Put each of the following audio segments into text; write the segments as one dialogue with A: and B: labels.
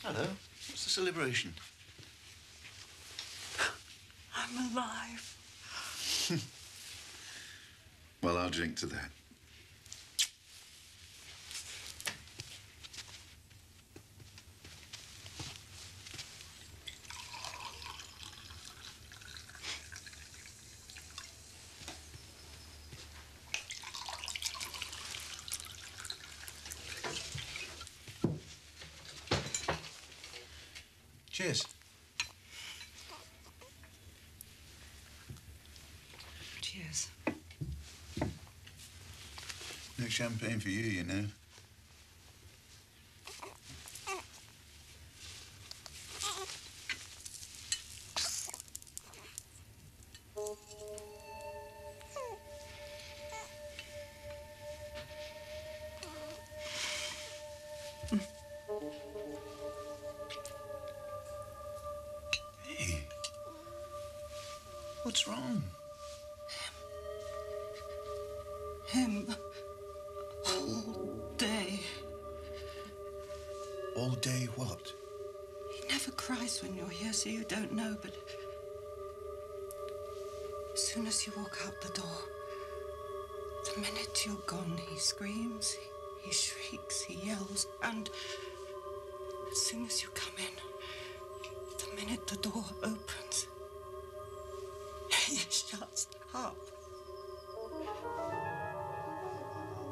A: Hello. What's the celebration?
B: I'm alive.
A: Well, I'll drink to that. Cheers.
B: Cheers.
A: No champagne for you, you know. Hey. What's wrong?
B: Him. All day.
A: All day what?
B: He never cries when you're here, so you don't know, but as soon as you walk out the door, the minute you're gone, he screams, he shrieks, he yells, and as soon as you come in, the minute the door opens, he shuts up.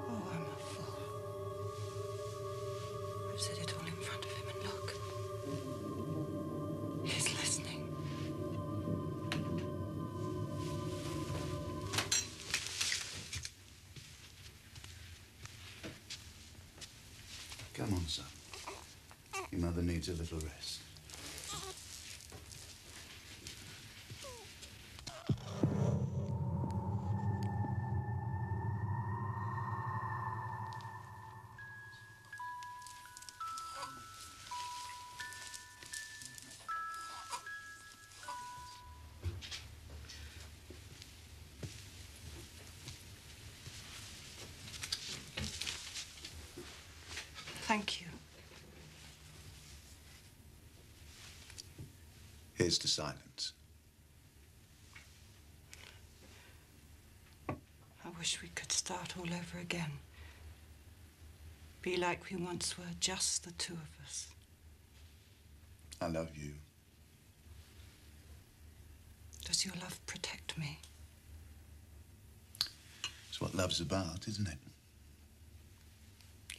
B: Oh, I'm a fool. I've said it all in front of him, and look. He's listening.
A: Come on, son. Your mother needs a little rest.
B: Thank you.
A: Here's to silence.
B: I wish we could start all over again. Be like we once were, just the two of us.
A: I love you.
B: Does your love protect me?
A: It's what love's about, isn't it?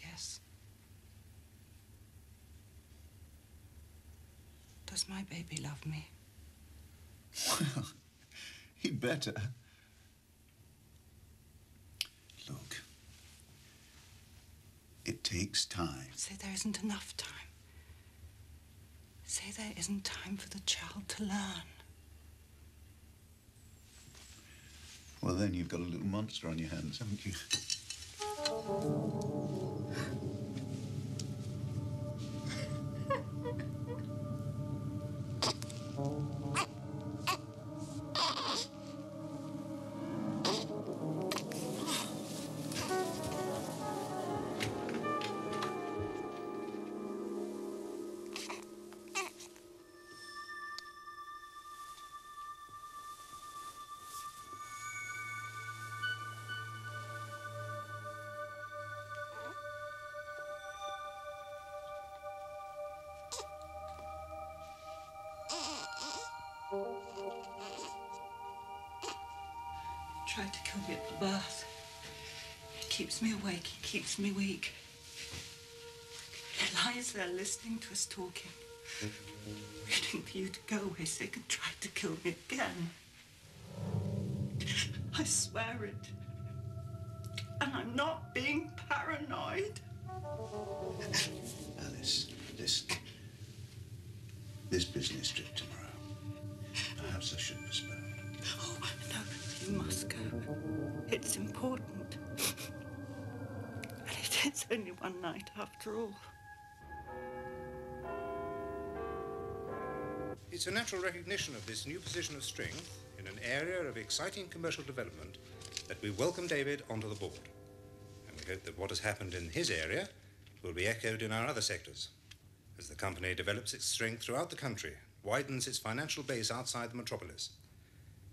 B: Yes. Does my baby love me?
A: Well, he better. Look, it takes time.
B: Say there isn't enough time. Say there isn't time for the child to learn.
A: Well, then you've got a little monster on your hands, haven't you?
B: Tried to kill me at the birth. He keeps me awake, he keeps me weak. He lies there listening to us talking, waiting for you to go away so he can try to kill me again. I swear it. And I'm not being paranoid.
A: Alice, listen. This business trip tomorrow. Perhaps I should postpone.
B: Oh, no, you must go. It's important. And it is only one night after all.
C: It's a natural recognition of this new position of strength in an area of exciting commercial development that we welcome David onto the board. And we hope that what has happened in his area will be echoed in our other sectors. as the company develops its strength throughout the country, widens its financial base outside the metropolis.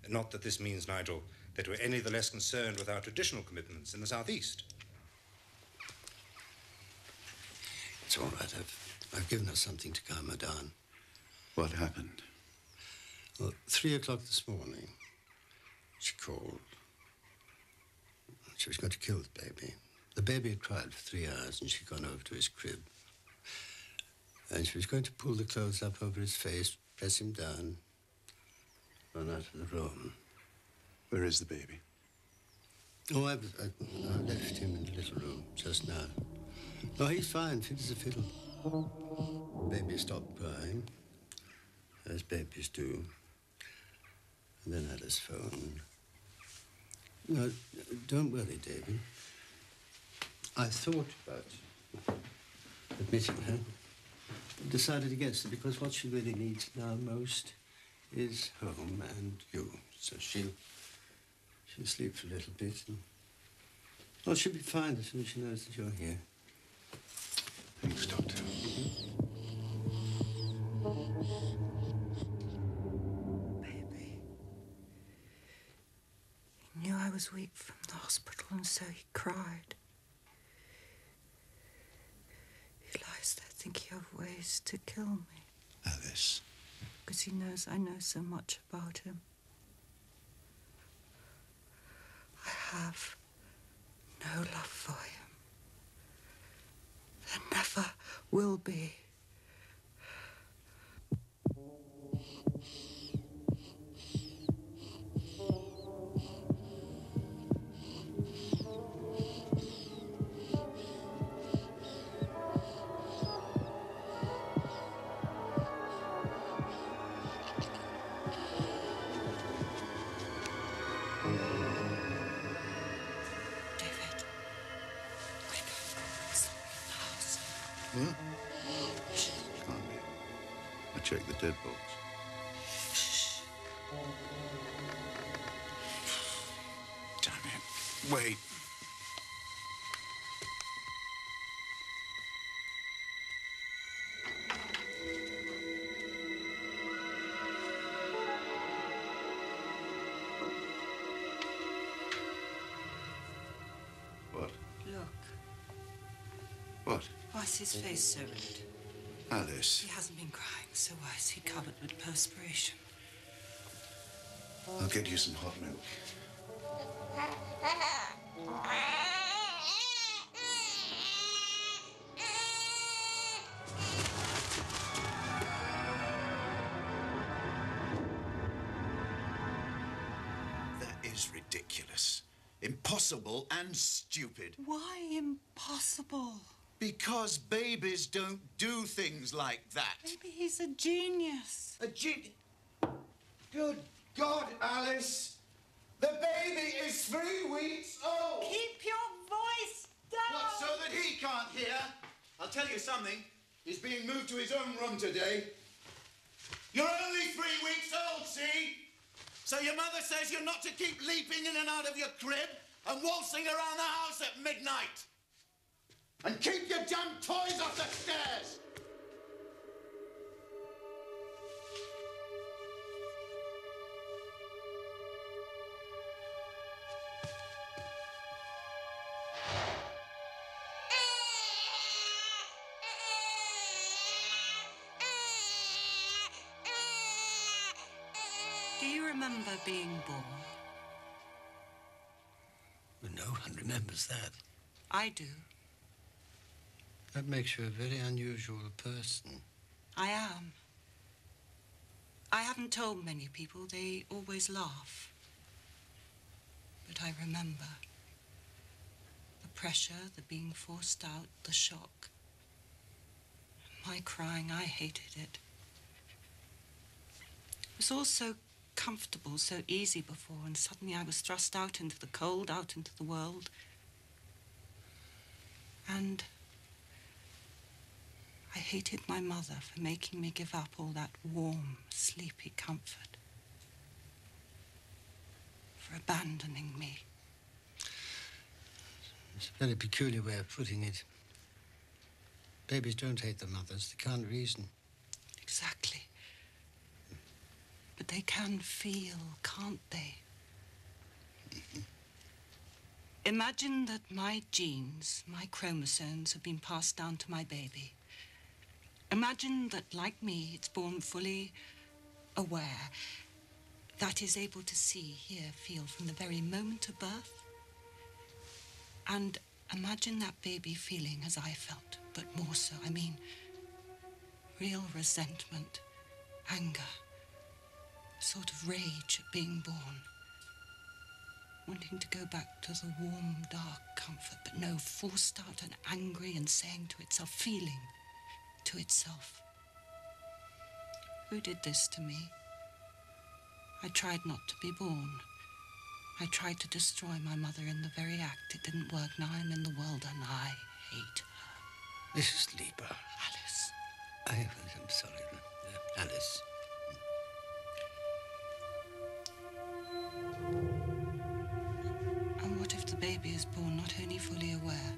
C: Not that this means, Nigel, that we're any the less concerned with our traditional commitments in the southeast.
D: It's all right. I've given her something to calm her down.
A: What happened?
D: Well, 3 o'clock this morning, she called. She was going to kill the baby. The baby had cried for 3 hours, and she'd gone over to his crib. And she was going to pull the clothes up over his face, press him down, run out of the room.
A: Where is the baby?
D: Oh, I left him in the little room just now. No, he's fine, fit as a fiddle. Baby stopped crying, as babies do. And then Alice phoned. No, don't worry, David. I thought about admitting her. Decided against it because what she really needs now most is home and you. So she'll sleep for a little bit. And, well, she'll be fine as soon as she knows that you're here.
A: Thanks, Doctor.
B: Baby. He knew I was weak from the hospital, and so he cried. He lies there thinking of ways to kill me.
A: Alice.
B: Because he knows I know so much about him. I have no love for him. There never will be.
A: What? Can't be. I checked the dead box. Damn it. Wait. What?
B: Look.
A: What?
B: Why is his face so red?
A: Alice.
B: He hasn't been crying, so why is he covered with perspiration?
A: I'll get you some hot milk. That is ridiculous. Impossible and stupid.
B: Why impossible?
A: Because babies don't do things like that.
B: Maybe he's a genius.
A: A genius? Good God, Alice! The baby is 3 weeks old!
B: Keep your voice down!
A: What, so that he can't hear? I'll tell you something. He's being moved to his own room today. You're only 3 weeks old, see? So your mother says you're not to keep leaping in and out of your crib and waltzing around the house at midnight. And keep your damn toys off the stairs!
B: Do you remember being born?
D: Well, no one remembers that.
B: I do.
D: That makes you a very unusual person.
B: I am. I haven't told many people. They always laugh. But I remember. The pressure, the being forced out, the shock. My crying, I hated it. It was all so comfortable, so easy before, and suddenly I was thrust out into the cold, out into the world. And I hated my mother for making me give up all that warm, sleepy comfort. For abandoning me.
D: It's a very peculiar way of putting it. Babies don't hate their mothers. They can't reason.
B: Exactly. But they can feel, can't they? Imagine that my genes, my chromosomes, have been passed down to my baby. Imagine that, like me, it's born fully aware, that is able to see, hear, feel from the very moment of birth. And imagine that baby feeling as I felt, but more so. I mean, real resentment, anger, sort of rage at being born. Wanting to go back to the warm, dark comfort, but no, forced out and angry and saying to itself, feeling to itself, who did this to me? I tried not to be born. I tried to destroy my mother in the very act. It didn't work. Now I'm in the world and I hate her.
D: Mrs. Lieber.
B: Alice.
D: I'm sorry. Alice.
B: And what if the baby is born not only fully aware,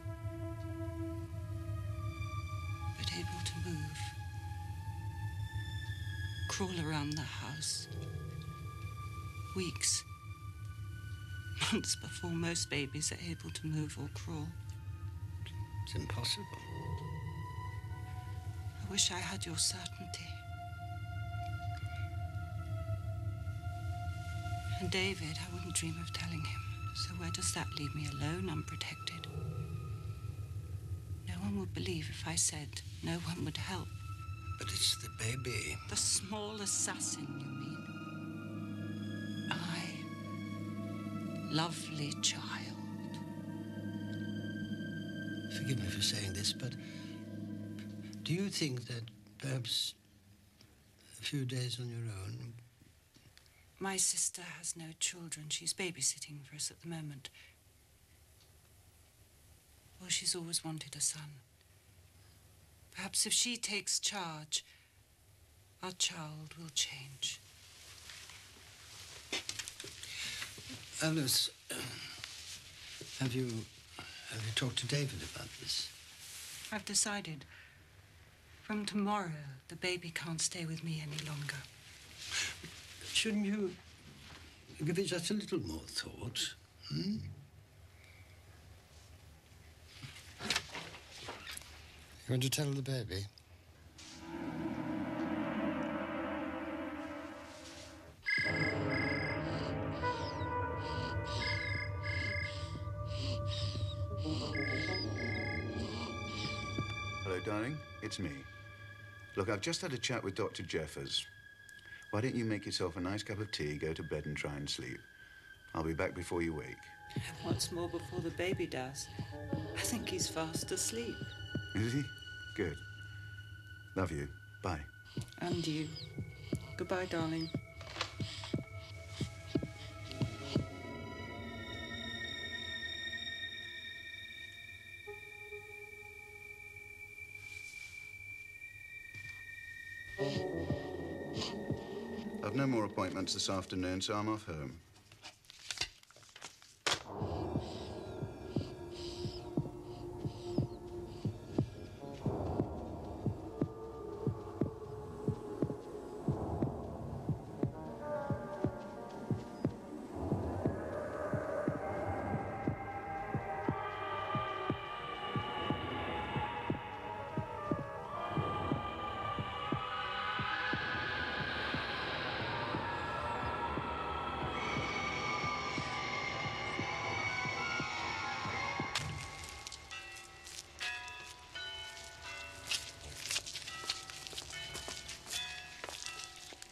B: but able to move, crawl around the house, weeks, months before most babies are able to move or crawl?
D: It's impossible.
B: I wish I had your certainty. And David, I wouldn't dream of telling him. So where does that leave me? Alone, unprotected? No one would believe if I said. No one would help.
D: But it's the baby.
B: The small assassin, you mean? I, lovely child.
D: Forgive me for saying this, but do you think that perhaps a few days on your own...
B: My sister has no children. She's babysitting for us at the moment. Well, she's always wanted a son. Perhaps if she takes charge, our child will change.
D: Alice, have you talked to David about this?
B: I've decided. From tomorrow, the baby can't stay with me any longer.
D: Shouldn't you give it just a little more thought? Hmm? You want to tell the baby?
E: Hello, darling. It's me. Look, I've just had a chat with Dr. Jeffers. Why don't you make yourself a nice cup of tea, go to bed and try and sleep? I'll be back before you wake.
B: What's more, before the baby does. I think he's fast asleep.
E: Is he? Good. Love you. Bye.
B: And you. Goodbye, darling.
E: I've no more appointments this afternoon, so I'm off home.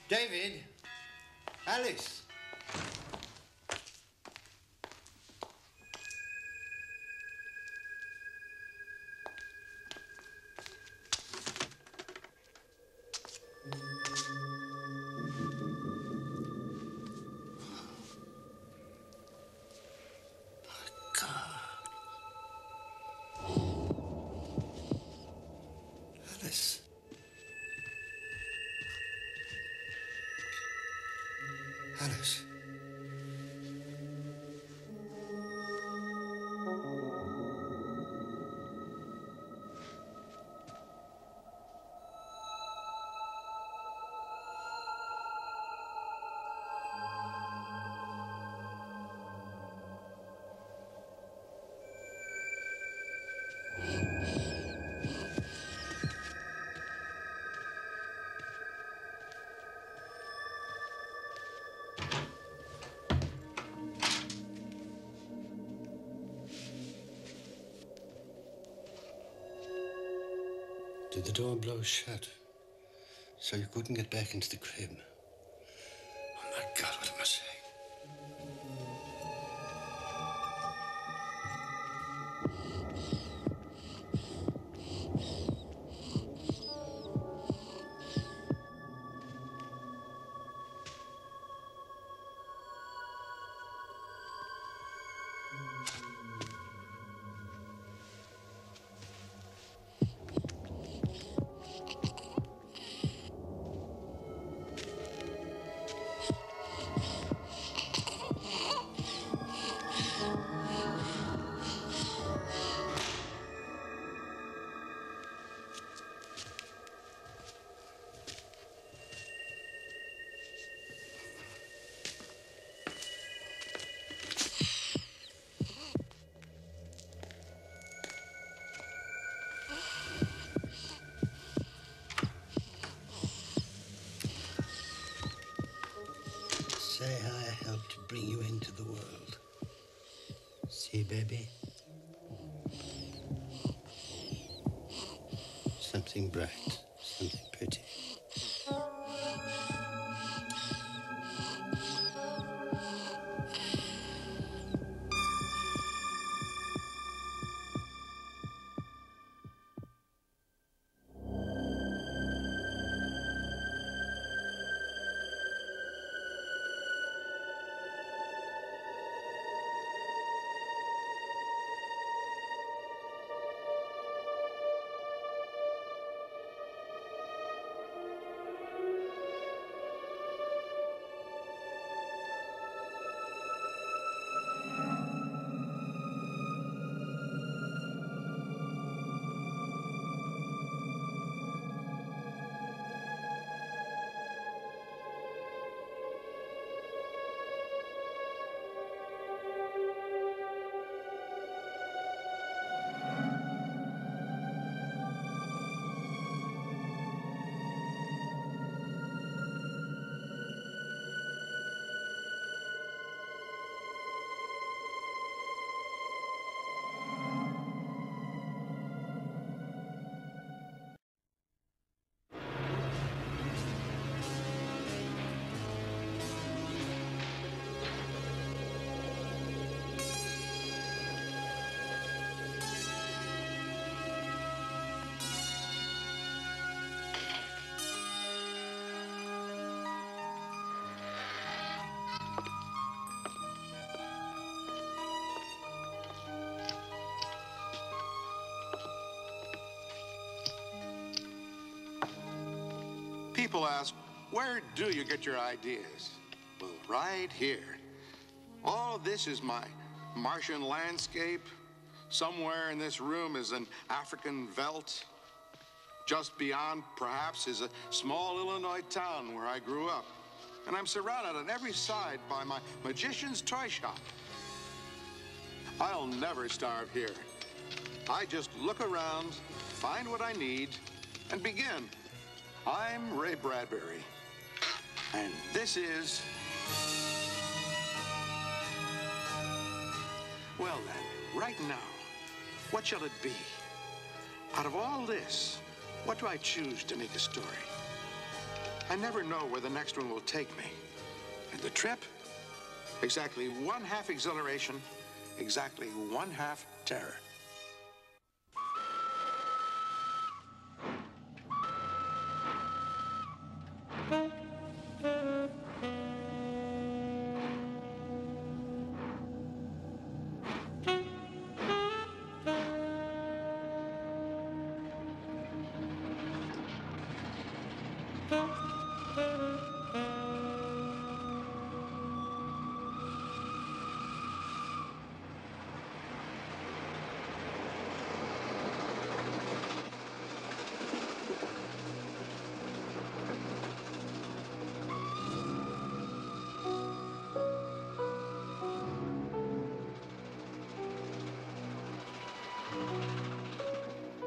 D: David! Alice! Alice. Alice. Had the door blown shut, so you couldn't get back into the crib. Oh, my God, what am I saying? Say how I helped to bring you into the world. See, baby? Something bright, something pretty.
F: People ask, where do you get your ideas? Well, right here. All of this is my Martian landscape. Somewhere in this room is an African veldt. Just beyond, perhaps, is a small Illinois town where I grew up. And I'm surrounded on every side by my magician's toy shop. I'll never starve here. I just look around, find what I need, and begin. I'm Ray Bradbury, and this is... Well then, right now, what shall it be? Out of all this, what do I choose to make a story? I never know where the next one will take me. And the trip? Exactly 1/2 exhilaration, exactly 1/2 terror.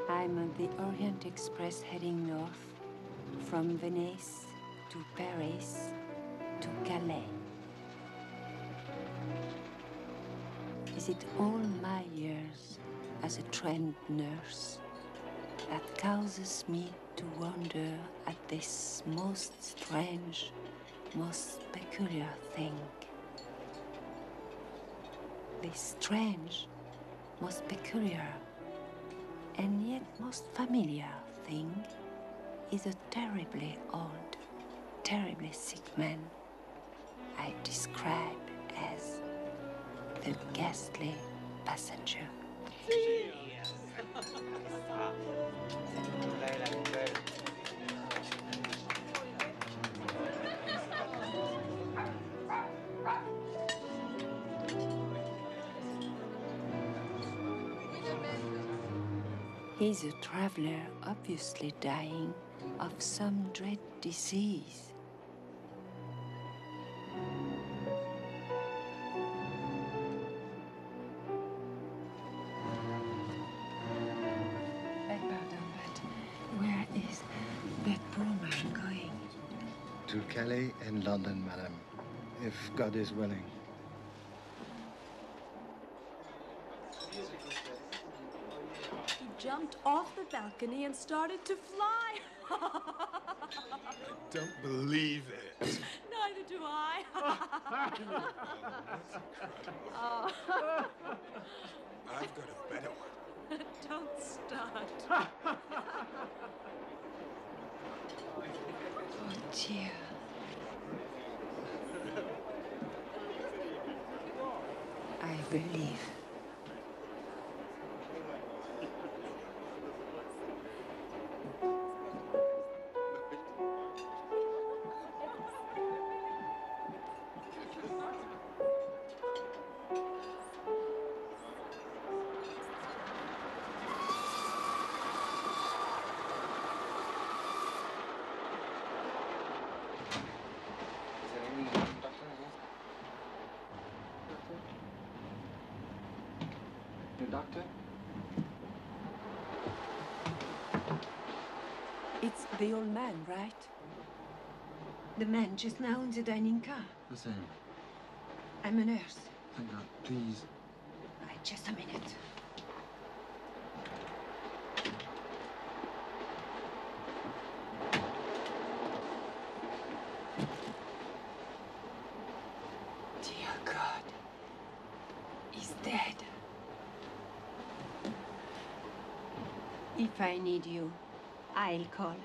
G: I'm on the Orient Express heading north from Venice to Paris to Calais. Is it all my years as a trained nurse that causes me to wonder at this most strange, most peculiar thing. This strange, most peculiar, and yet most familiar thing is a terribly old, terribly sick man I describe as the ghastly passenger. He's a traveler obviously dying of some dread disease. Beg pardon, but where is that poor man going?
H: To Calais and London, madam, if God is willing.
I: He jumped off the balcony and started to fly.
J: I don't believe it.
I: Neither do I. Oh.
J: I've got a better one.
I: Don't start.
G: Oh, dear. I believe.
H: Doctor?
G: It's the old man, right? The man just now in the dining car.
H: The same.
G: I'm a nurse.
H: Thank God. Please.
G: Right, just a minute. Dear God, he's dead. If I need you, I'll call.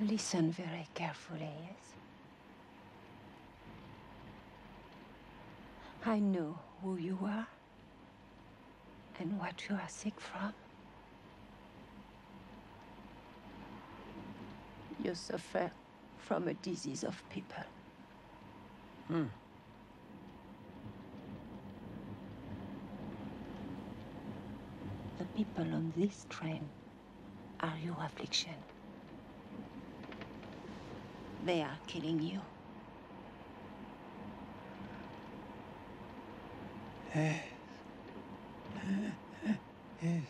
G: Listen very carefully, yes? I know who you are and what you are sick from. You suffer from a disease of people. The people on this train are your affliction. They are killing you.
H: Yes.
G: You're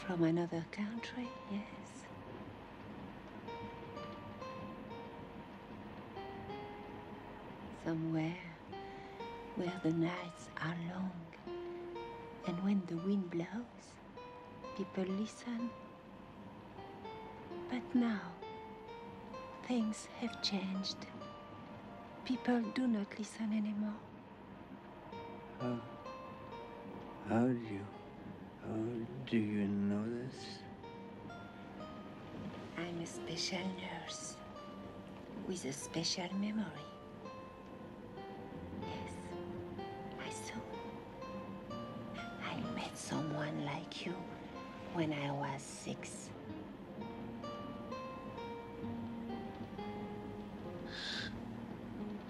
G: from another country, yes. Somewhere where the nights are long, and when the wind blows, people listen. But now, things have changed. People do not listen anymore.
D: How do you know this?
G: I'm a special nurse with a special memory. Yes, I saw. I met someone like you when I was 6.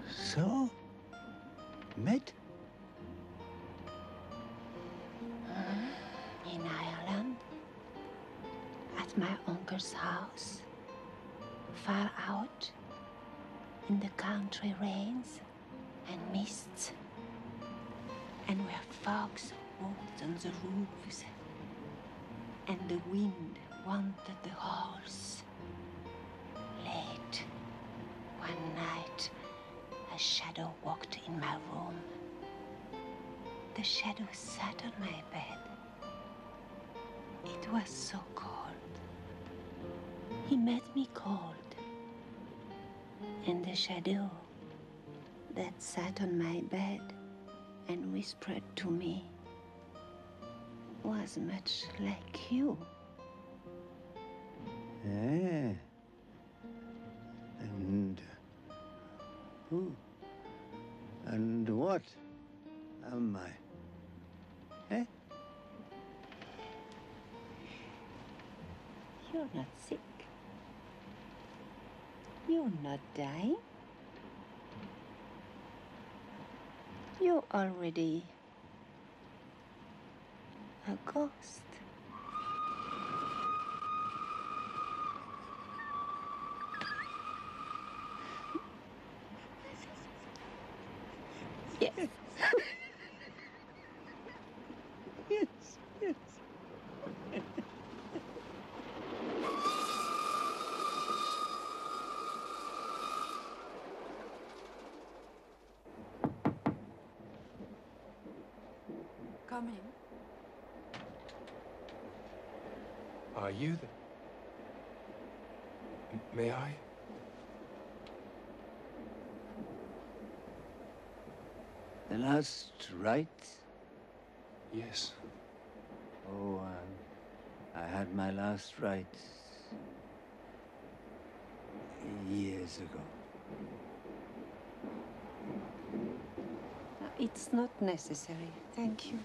D: So? Met?
G: of my uncle's house, far out in the country rains and mists, and where fogs walked on the roofs, and the wind wanted the halls. Late one night, a shadow walked in my room. The shadow sat on my bed. It was so cold. He made me cold. And the shadow that sat on my bed and whispered to me was much like you.
D: Yeah. And who? And what am I? Eh?
G: You're not sick. You're not dying. You're already a ghost. Yes.
D: Yes, yes.
B: Come in.
J: Are you the... May I?
D: The last rites?
J: Yes.
D: Oh, I had my last rites years ago.
G: It's not necessary. Thank you.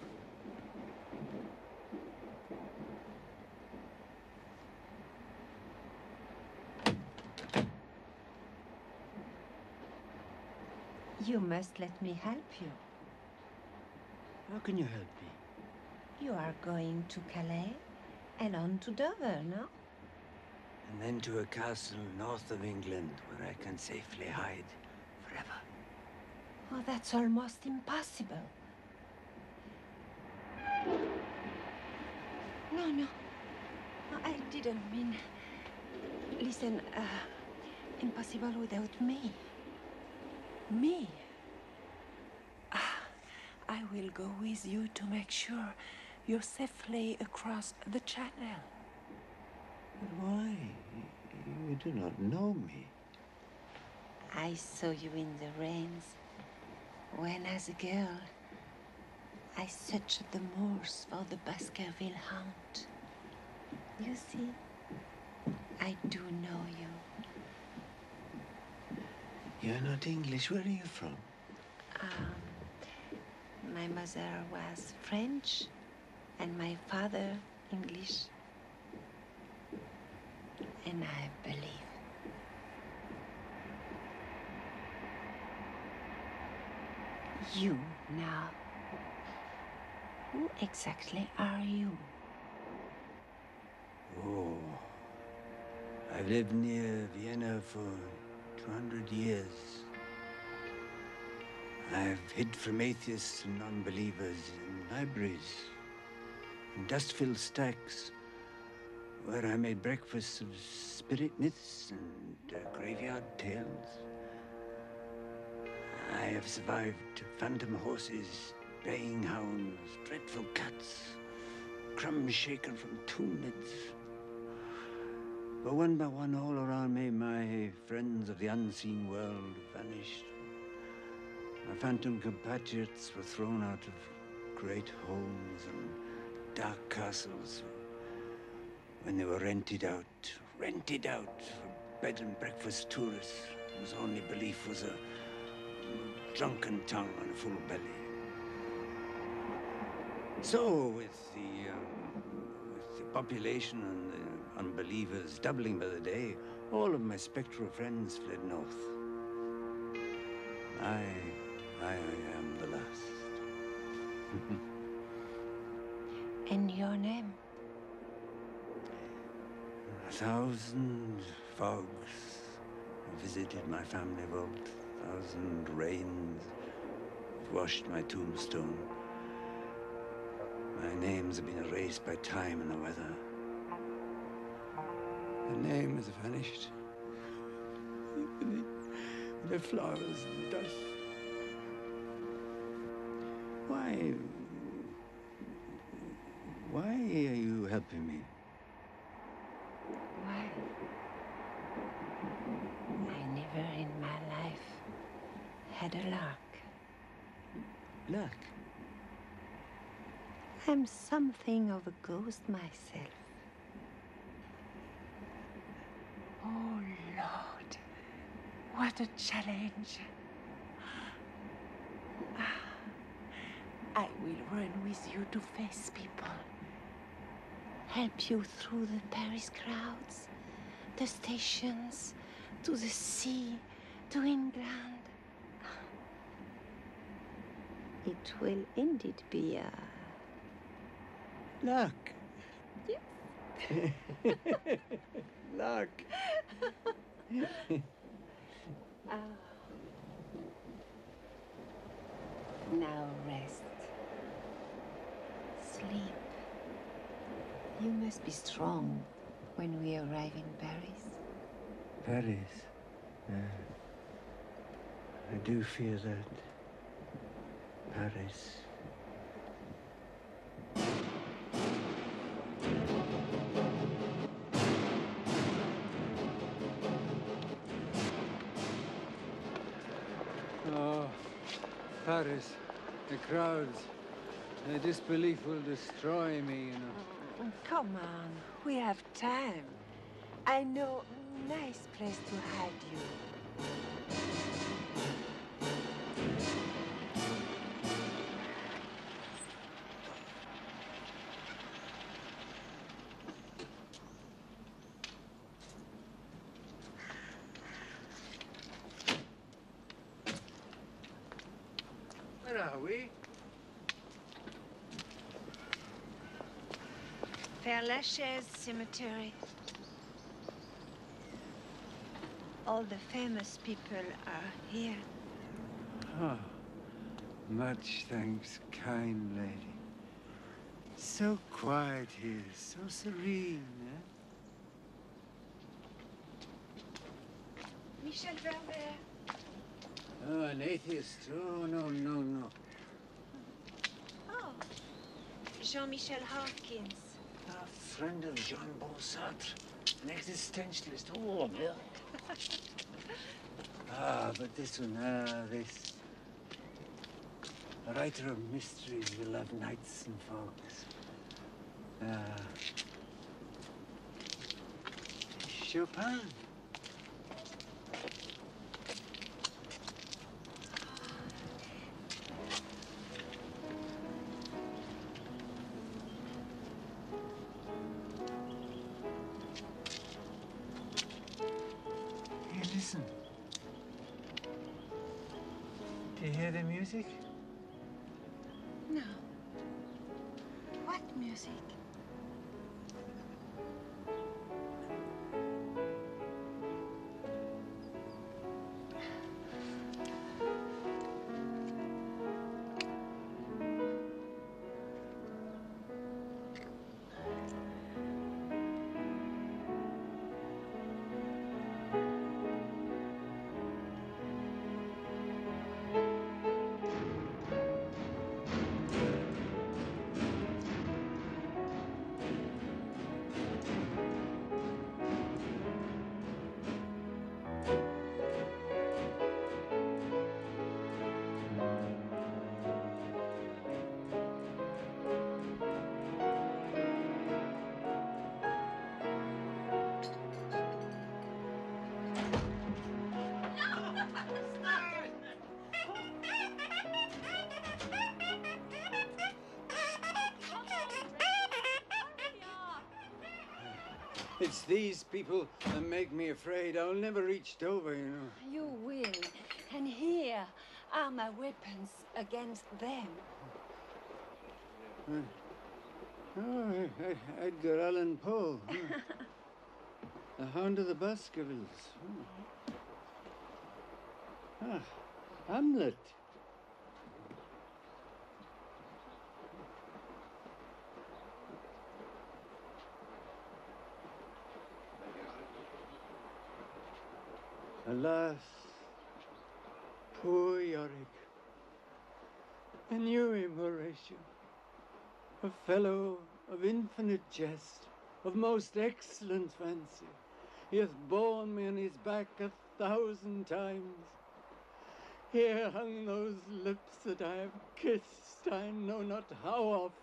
G: You must let me help you.
D: How can you help me?
G: You are going to Calais and on to Dover, no?
D: And then to a castle north of England where I can safely hide forever.
G: Oh, that's almost impossible. No, no. No, I didn't mean... Listen, impossible without me. Me? I will go with you to make sure you're safely across the channel.
D: But why? You do not know me.
G: I saw you in the rains when, as a girl, I searched the moors for the Baskerville hunt. You see, I do know you.
D: You're not English. Where are you from?
G: My mother was French and my father English. And I believe. You now. Who exactly are you?
D: Oh, I've lived near Vienna for 200 years. I've hid from atheists and non-believers in libraries, in dust-filled stacks, where I made breakfasts of spirit myths and graveyard tales. I have survived phantom horses, baying hounds, dreadful cats, crumbs shaken from tomb lids. But one by one, all around me, my friends of the unseen world vanished. My phantom compatriots were thrown out of great homes and dark castles when they were rented out for bed and breakfast tourists whose only belief was a drunken tongue and a full belly. So, with the population and the unbelievers doubling by the day, all of my spectral friends fled north. I am the last.
G: And your name?
K: 1,000 fogs visited my family vault. 1,000 rains washed my tombstone. My names have been erased by time and the weather. The name has vanished. The flowers and the dust. Why are you helping me?
G: Why? I never in my life had a lark.
K: Luck?
G: I'm something of a ghost myself. Oh, Lord, what a challenge. I will run with you to face people. Help you through the Paris crowds, the stations, to the sea, to England. It will indeed be a...
K: Luck.
G: Yes.
K: Luck.
G: Now rest. Sleep. You must be strong when we arrive in Paris.
K: Paris. I do fear that. Paris. Oh, Paris. The crowds. The disbelief will destroy me, you know.
G: Come on, we have time. I know a nice place to hide you.
K: Where are we?
G: Père Lachaise Cemetery. All the famous people are here.
K: Oh, much thanks, kind lady. So quiet here, so serene, eh?
G: Michel Bradbury.
K: Oh, an atheist. Oh, no.
G: Oh, Jean-Michel Hawkins.
K: A friend of Jean-Paul Sartre, an existentialist. Oh, milk. But this one, this. A writer of mysteries will love nights and fogs. Chopin. Hey, listen. Do you hear the music?
G: No. What music?
K: It's these people that make me afraid. I'll never reach Dover, you know.
G: You will. And here are my weapons against them.
K: Oh, Edgar Allan Poe. The Hound of the Baskervilles. Oh. Ah, Hamlet. Alas, poor Yorick. I knew him, Horatio. A fellow of infinite jest, of most excellent fancy. He hath borne me on his back 1,000 times. Here hung those lips that I have kissed, I know not how oft.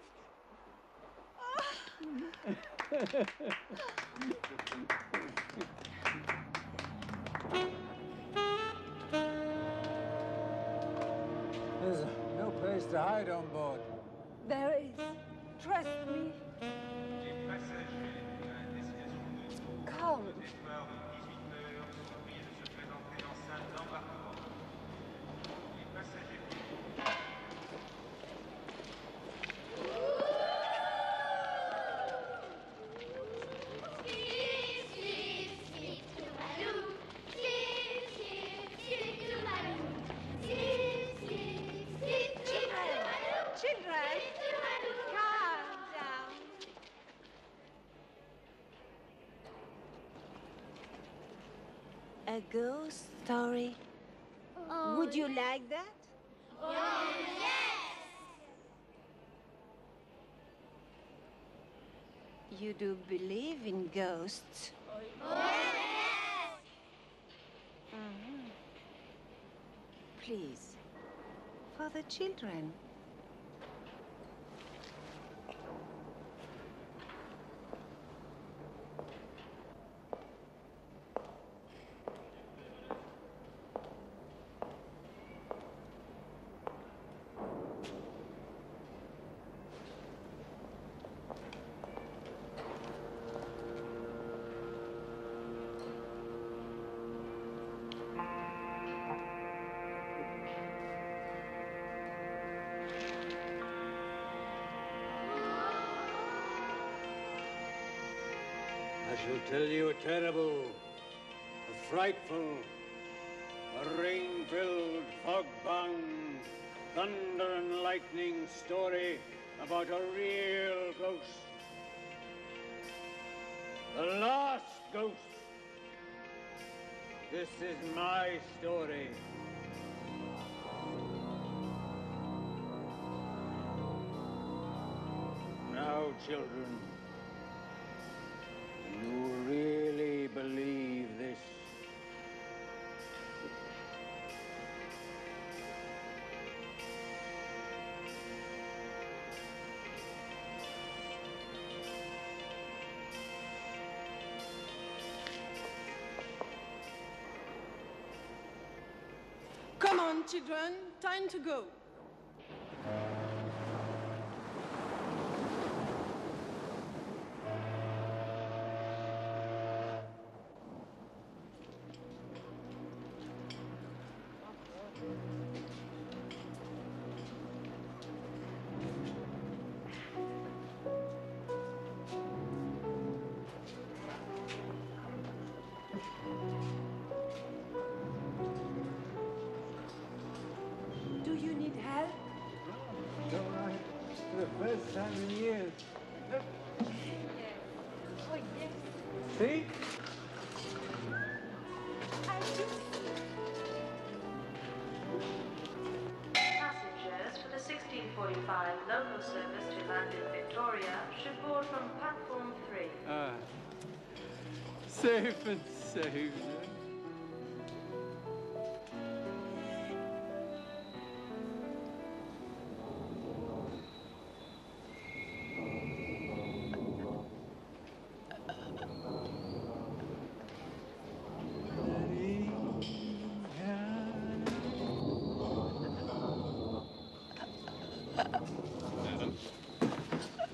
L: There's no place to hide on board.
I: There is. Trust me. Come.
G: A ghost story?
I: Oh,
G: would you like that?
I: Oh, yes!
G: You do believe in ghosts?
I: Oh, yes!
G: Please, for the children.
K: I shall tell you a terrible, a frightful, a ring-filled, fog-bound, thunder and lightning story about a real ghost. The last ghost. This is my story. Now, children, do you really believe this?
B: Come on, children. Time to go.
I: Do you need help?
K: It's all right. For the first time in years.
I: Oh, yes.
K: See?
M: Passengers for the 1645 local service to London Victoria should board from platform 3.
K: Ah. Safe and saved.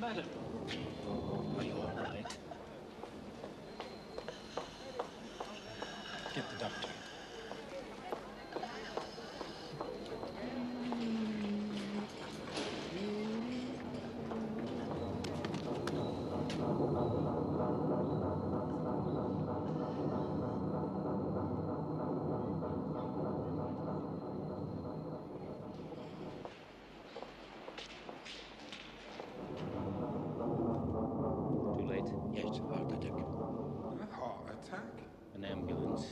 N: Madam, are you all right? Get the doctor.
J: attack?
N: An ambulance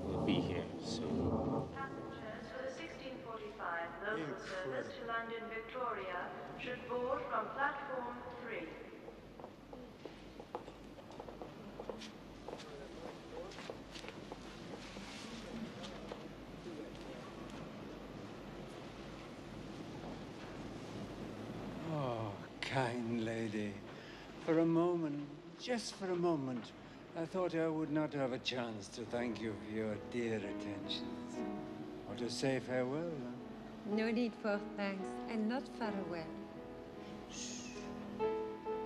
N: will be here soon.
M: Passengers for the 1645 local service to London Victoria should board from platform 3.
K: Oh, kind lady. For a moment, just for a moment, I thought I would not have a chance to thank you for your dear attentions. Or to say farewell.
O: No need for thanks, and not farewell. Shh.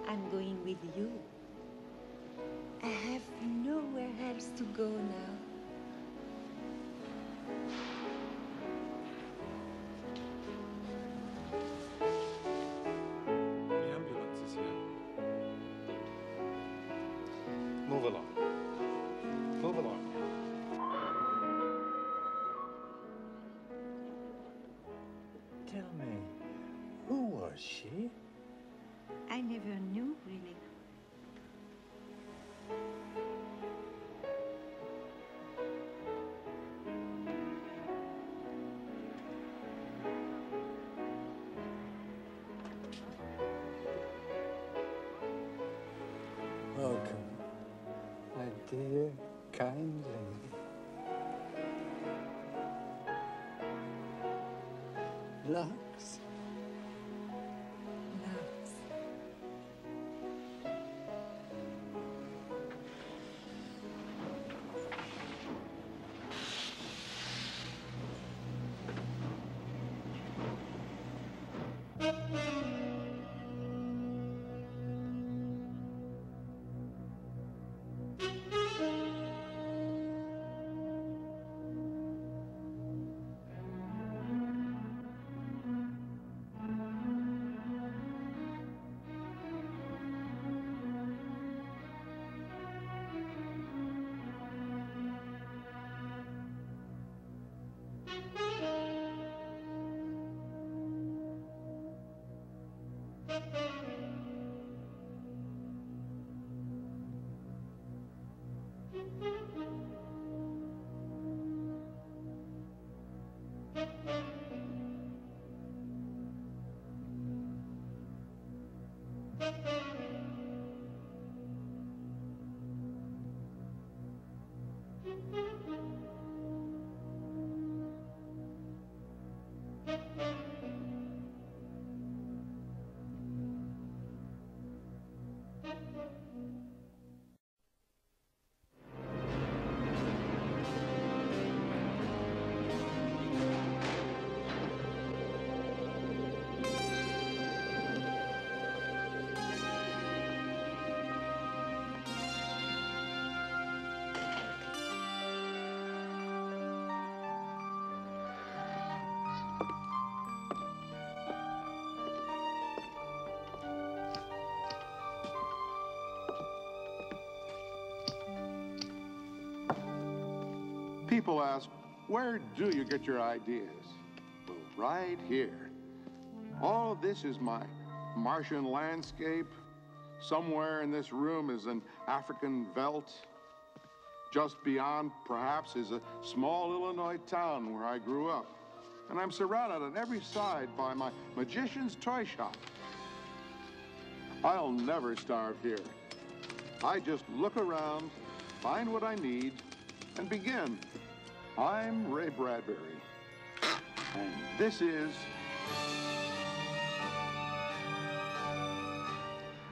O: I'm going with you. I have nowhere else to go now.
J: The ambulance is here.
C: Move along. Move along.
K: Tell me, who was she?
O: I never knew, really.
K: Welcome, my dear, kind lady. Lux.
O: Lux.
F: People ask, where do you get your ideas? Well, right here. All of this is my Martian landscape. Somewhere in this room is an African veldt. Just beyond, perhaps, is a small Illinois town where I grew up. And I'm surrounded on every side by my magician's toy shop. I'll never starve here. I just look around, find what I need, and begin. I'm Ray Bradbury, and this is...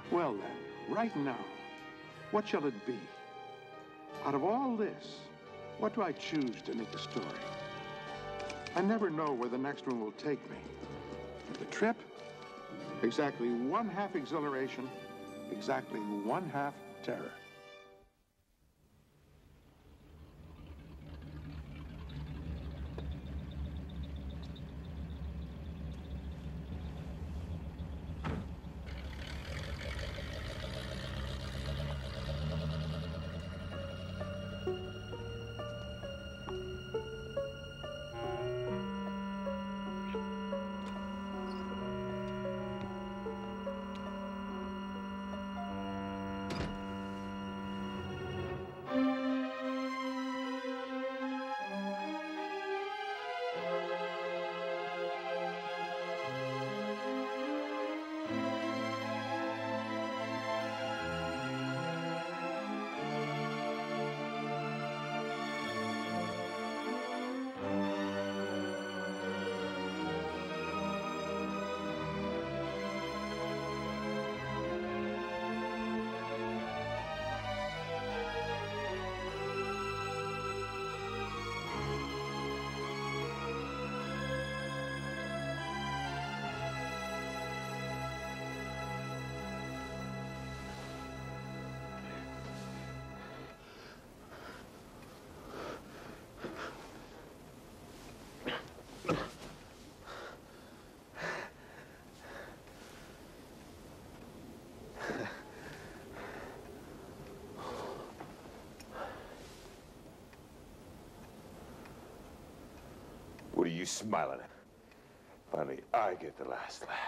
F: Well then, right now, what shall it be? Out of all this, what do I choose to make a story? I never know where the next one will take me. The trip, exactly 1/2 exhilaration, exactly 1/2 terror.
P: you smile at it. Finally, I get the last laugh.